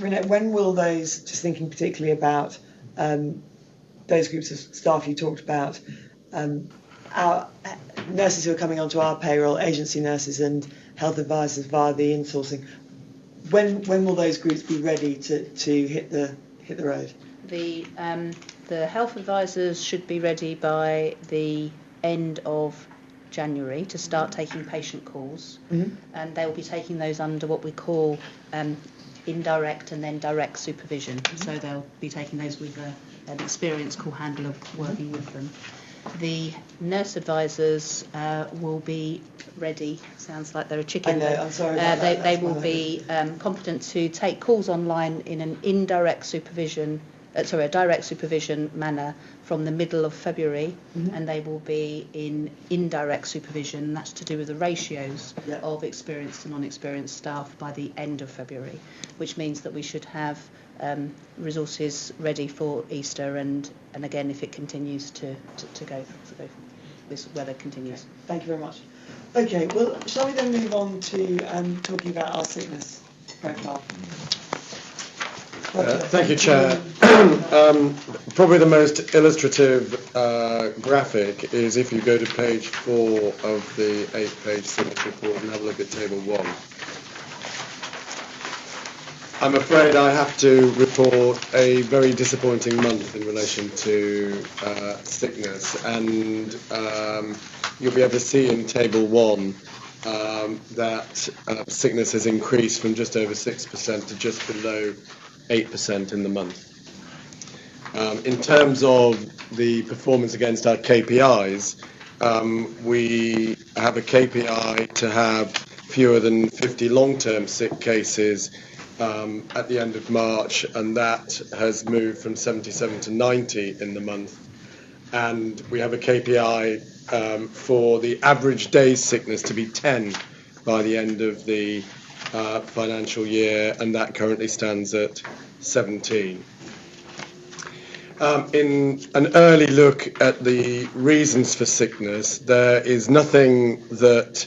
Renee, when will those, just thinking particularly about those groups of staff you talked about, our nurses who are coming onto our payroll, agency nurses and health advisors via the insourcing, when will those groups be ready to hit the road? The health advisors should be ready by the end of January to start taking patient calls, and they will be taking those under what we call indirect and then direct supervision. So they'll be taking those with an experienced call handler working with them. The nurse advisors will be ready. Sounds like they're a chicken. I know, I'm sorry about that. They will be competent to take calls online in an a direct supervision manner from the middle of February, and they will be in indirect supervision. That's to do with the ratios of experienced and non-experienced staff by the end of February, which means that we should have resources ready for Easter and again if it continues to go this weather continues. Thank you very much. Okay, well, shall we then move on to talking about our sickness profile? Thank you, Chair. Probably the most illustrative graphic is if you go to page 4 of the 8-page sickness report and have a look at table 1. I'm afraid I have to report a very disappointing month in relation to sickness, and you'll be able to see in table 1 that sickness has increased from just over 6% to just below 8% in the month. In terms of the performance against our KPIs, we have a KPI to have fewer than 50 long-term sick cases at the end of March, and that has moved from 77 to 90 in the month. And we have a KPI for the average day's sickness to be 10 by the end of the financial year, and that currently stands at 17. In an early look at the reasons for sickness, there is nothing that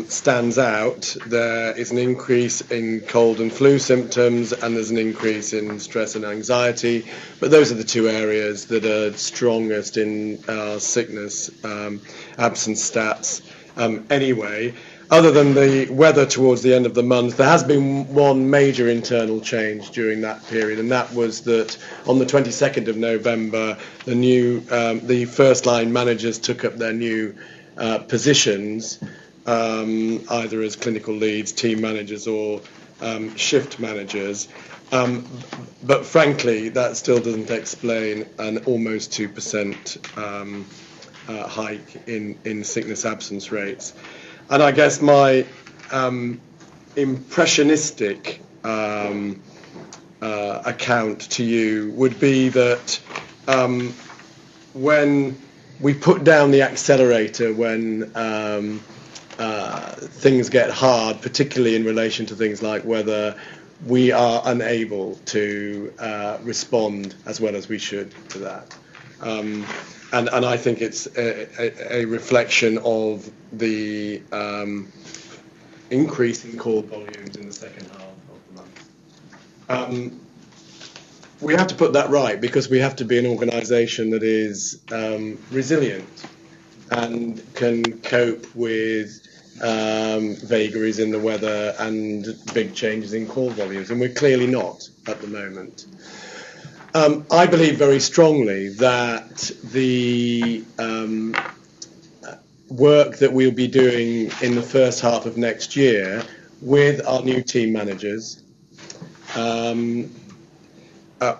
stands out. There is an increase in cold and flu symptoms, and there's an increase in stress and anxiety, but those are the two areas that are strongest in our sickness absence stats anyway. Other than the weather towards the end of the month, there has been one major internal change during that period, and that was that on the 22nd of November, the first line managers took up their new positions, either as clinical leads, team managers, or shift managers. But frankly, that still doesn't explain an almost 2% hike in sickness absence rates. And I guess my impressionistic account to you would be that when we put down the accelerator when things get hard, particularly in relation to things like whether we are unable to respond as well as we should to that. And I think it's a reflection of the increase in call volumes in the second half of the month. We have to put that right because we have to be an organisation that is resilient and can cope with vagaries in the weather and big changes in call volumes, and we're clearly not at the moment. I believe very strongly that the work that we'll be doing in the first half of next year with our new team managers,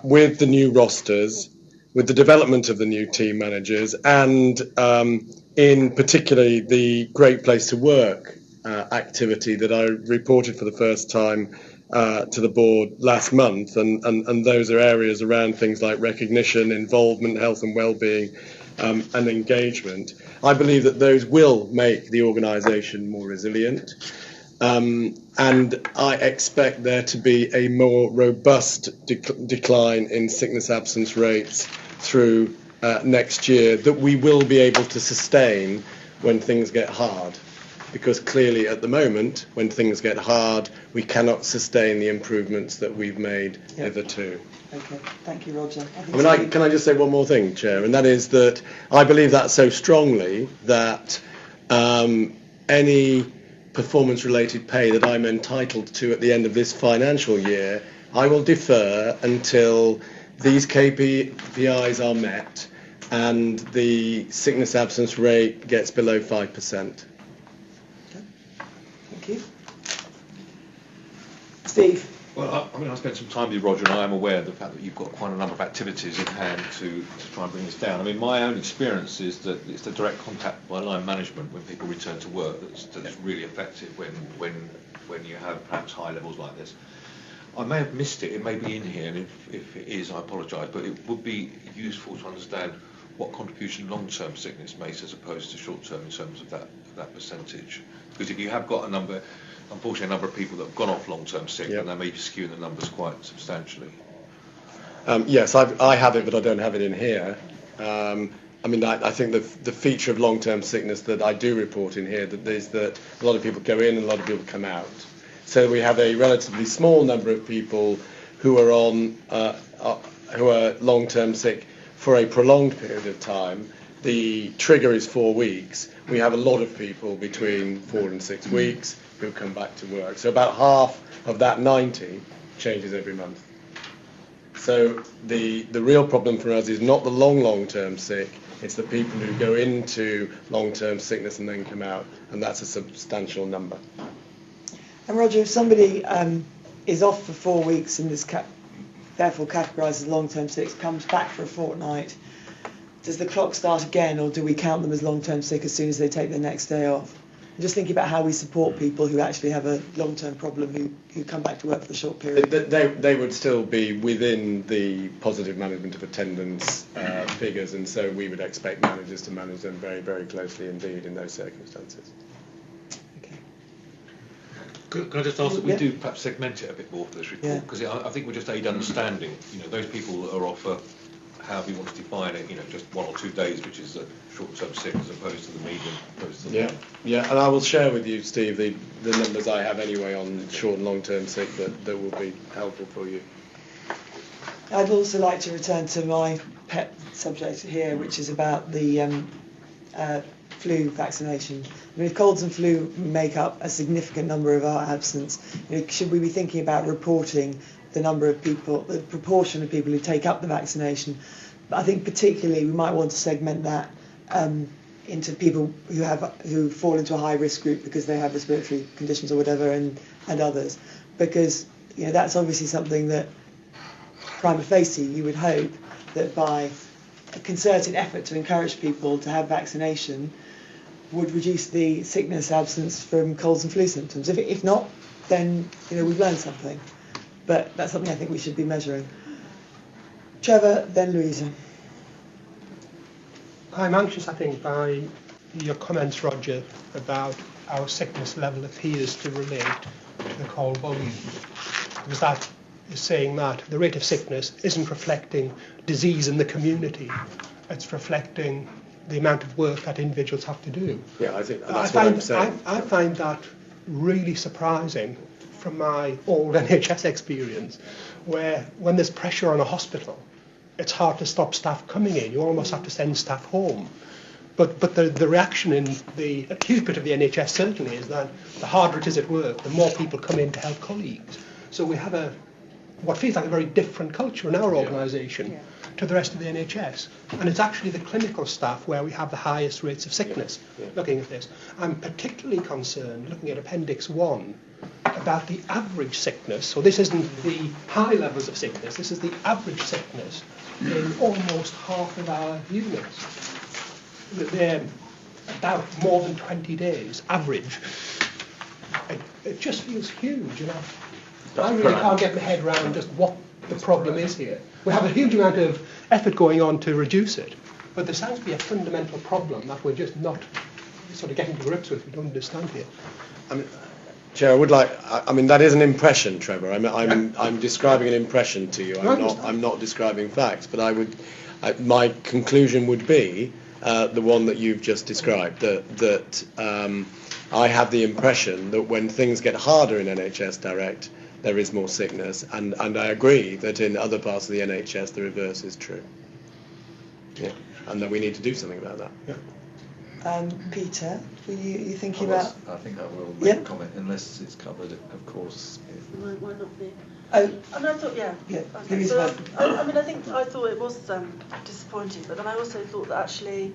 with the new rosters, with the development of the new team managers, and in particularly the Great Place to Work activity that I reported for the first time to the board last month, and those are areas around things like recognition, involvement, health and well-being, and engagement. I believe that those will make the organisation more resilient, and I expect there to be a more robust decline in sickness absence rates through next year that we will be able to sustain when things get hard. because clearly at the moment, when things get hard, we cannot sustain the improvements that we've made hitherto. Okay, thank you, Roger. Can I just say one more thing, Chair, and that is that I believe that so strongly that any performance-related pay that I'm entitled to at the end of this financial year, I will defer until these KPIs are met and the sickness absence rate gets below 5%. Thank you. Steve? Well, I spent some time with you, Roger, and I am aware of the fact that you've got quite a number of activities in hand to try and bring this down. I mean, my own experience is that it's the direct contact by line management when people return to work that's really effective when you have perhaps high levels like this. I may have missed it, it may be in here, and if it is, I apologise, but it would be useful to understand what contribution long-term sickness makes as opposed to short-term in terms of that percentage. Because if you have got unfortunately a number of people that have gone off long-term sick, and they may be skewing the numbers quite substantially. Yes, I have it, but I don't have it in here. I mean, I think the feature of long-term sickness that I do report in here is that a lot of people go in and a lot of people come out. So we have a relatively small number of people who are who are long-term sick for a prolonged period of time. The trigger is 4 weeks. We have a lot of people between 4 and 6 weeks who come back to work. So about half of that 90 changes every month. So the real problem for us is not the long-term sick, it's the people who go into long-term sickness and then come out, and that's a substantial number. And Roger, if somebody is off for 4 weeks and is therefore categorised as long-term sick, comes back for a fortnight, does the clock start again, or do we count them as long-term sick as soon as they take their next day off? I'm just thinking about how we support people who actually have a long-term problem who come back to work for a short period. They would still be within the positive management of attendance figures, and so we would expect managers to manage them very, very closely indeed in those circumstances. Can I just ask that we do perhaps segment it a bit more for this report? Because I think we're just aid understanding, those people that are off for, however you want to define it, just 1 or 2 days, which is a short-term sick as opposed to the medium, opposed to the long. Yeah, and I will share with you, Steve, the numbers I have anyway on short and long-term sick that will be helpful for you. I'd also like to return to my pet subject here, which is about the flu vaccination. I mean, if colds and flu make up a significant number of our absence, should we be thinking about reporting the number of people, the proportion of people who take up the vaccination? But I think particularly we might want to segment that into people who fall into a high risk group because they have respiratory conditions or whatever, and others, because that's obviously something that prima facie you would hope that by a concerted effort to encourage people to have vaccination would reduce the sickness absence from colds and flu symptoms. If not, then we've learned something. But that's something I think we should be measuring. Trevor, then Louisa. I'm anxious, I think, by your comments, Roger, about our sickness level appears to relate to the call volume. Because that is saying that the rate of sickness isn't reflecting disease in the community. It's reflecting the amount of work that individuals have to do. Yeah, I think that's what I'm saying. I find that really surprising from my old NHS experience, where when there's pressure on a hospital, it's hard to stop staff coming in. You almost have to send staff home. But the reaction in the acute bit of the NHS certainly is that the harder it is at work, the more people come in to help colleagues. So we have what feels like a very different culture in our organisation to the rest of the NHS. And it's actually the clinical staff where we have the highest rates of sickness looking at this. I'm particularly concerned, looking at Appendix 1, about the average sickness. So this isn't the high levels of sickness, this is the average sickness in almost half of our units. They're about more than 20 days, average. It just feels huge, I really can't get my head around just what the problem is here. We have a huge amount of effort going on to reduce it, but there sounds to be a fundamental problem that we're just not sort of getting to grips with. We don't understand here. Chair, that is an impression, Trevor. I'm describing an impression to you. I'm not describing facts, but my conclusion would be the one that you've just described, that I have the impression that when things get harder in NHS Direct, there is more sickness, and I agree that in other parts of the NHS the reverse is true. Yeah, and that we need to do something about that. Yeah. Peter, were you thinking I about? I think I will make a comment, unless it's covered, of course. Might not be. Oh, And I thought, yeah. Yeah, Okay. So, I mean, I thought it was disappointing, but then I also thought that actually,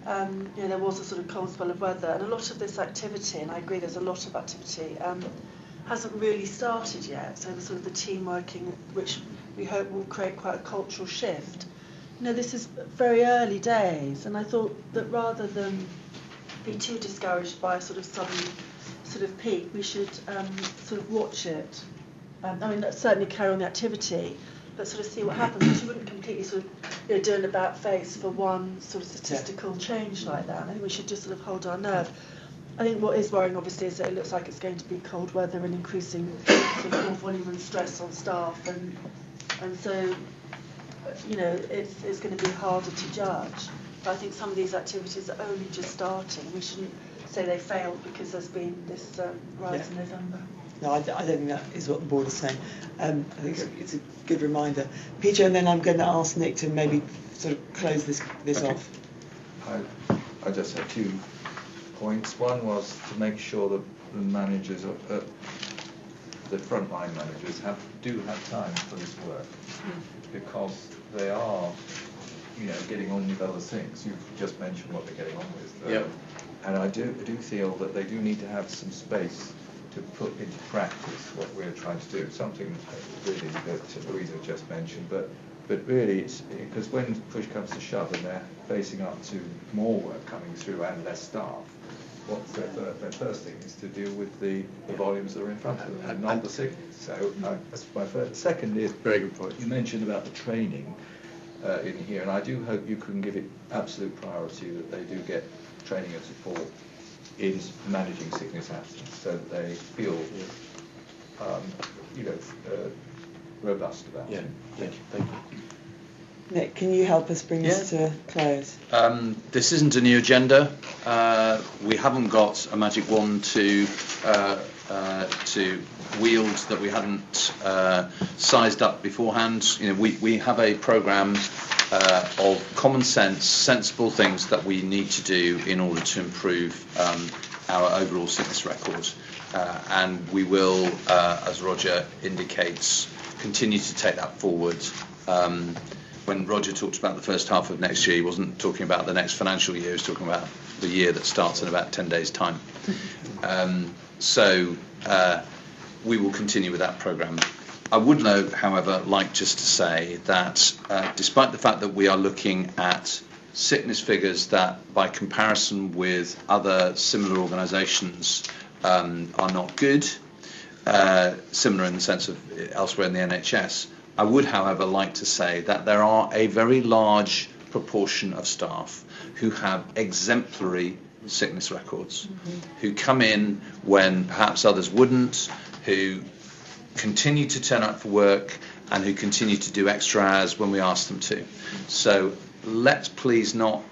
there was a sort of cold spell of weather, and a lot of this activity, and I agree, there's a lot of activity, hasn't really started yet. So the sort of the team working, which we hope will create quite a cultural shift. This is very early days, and I thought that rather than be too discouraged by a sort of sudden sort of peak, we should sort of watch it. I mean, certainly carry on the activity, but sort of see what happens. Because you wouldn't completely sort of do an about face for one sort of statistical change like that. I think we should just sort of hold our nerve. I think what is worrying, obviously, is that it looks like it's going to be cold weather and increasing sort of more volume and stress on staff, and so it's going to be harder to judge. But I think some of these activities are only just starting. We shouldn't say they failed because there's been this rise in November. No, I don't think that is what the board is saying. I think it's a good reminder. Peter, and then I'm going to ask Nick to maybe sort of close this Okay. off. I just had 2 points. One was to make sure that the managers, the frontline managers, do have time for this work, because they are, getting on with other things. You've just mentioned what they're getting on with. Yep. And I do feel that they do need to have some space to put into practice what we're trying to do. Something really that Louisa just mentioned, but really it's because when push comes to shove and they're facing up to more work coming through and less staff, what's their first thing is to deal with the volumes that are in front of them and not the sickness. So that's my first. Second is, Very good point. you mentioned about the training in here, and I do hope you can give it absolute priority that they do get training and support in managing sickness absence, so that they feel, robust about Yeah. it. Thank you. Nick, can you help us bring this to a close? This isn't a new agenda. We haven't got a magic wand to wield that we hadn't sized up beforehand. We have a programme of common sense, sensible things that we need to do in order to improve our overall sickness record, and we will, as Roger indicates, continue to take that forward. When Roger talked about the first half of next year, he wasn't talking about the next financial year, he was talking about the year that starts in about 10 days' time. So we will continue with that programme. I would, however, like just to say that despite the fact that we are looking at sickness figures that, by comparison with other similar organisations, are not good, similar in the sense of elsewhere in the NHS, I would, however, like to say that there are a very large proportion of staff who have exemplary sickness records, who come in when perhaps others wouldn't, who continue to turn up for work, and who continue to do extra hours when we ask them to. So let's please not,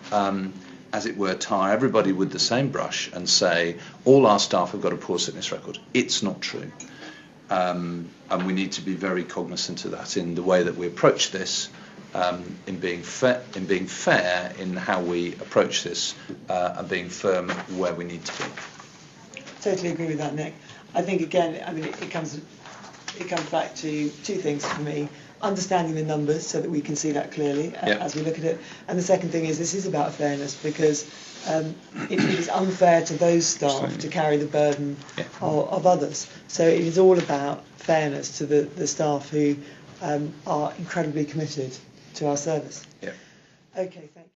as it were, tar everybody with the same brush and say all our staff have got a poor sickness record. It's not true. And we need to be very cognizant of that in the way that we approach this, in being fair in how we approach this, and being firm where we need to be. Totally agree with that, Nick. I think again, it comes back to 2 things for me: understanding the numbers so that we can see that clearly as we look at it, and the second thing is this is about fairness, because it is unfair to those staff to carry the burden of others. So it is all about fairness to the staff who are incredibly committed to our service. Yeah. Okay, thank you.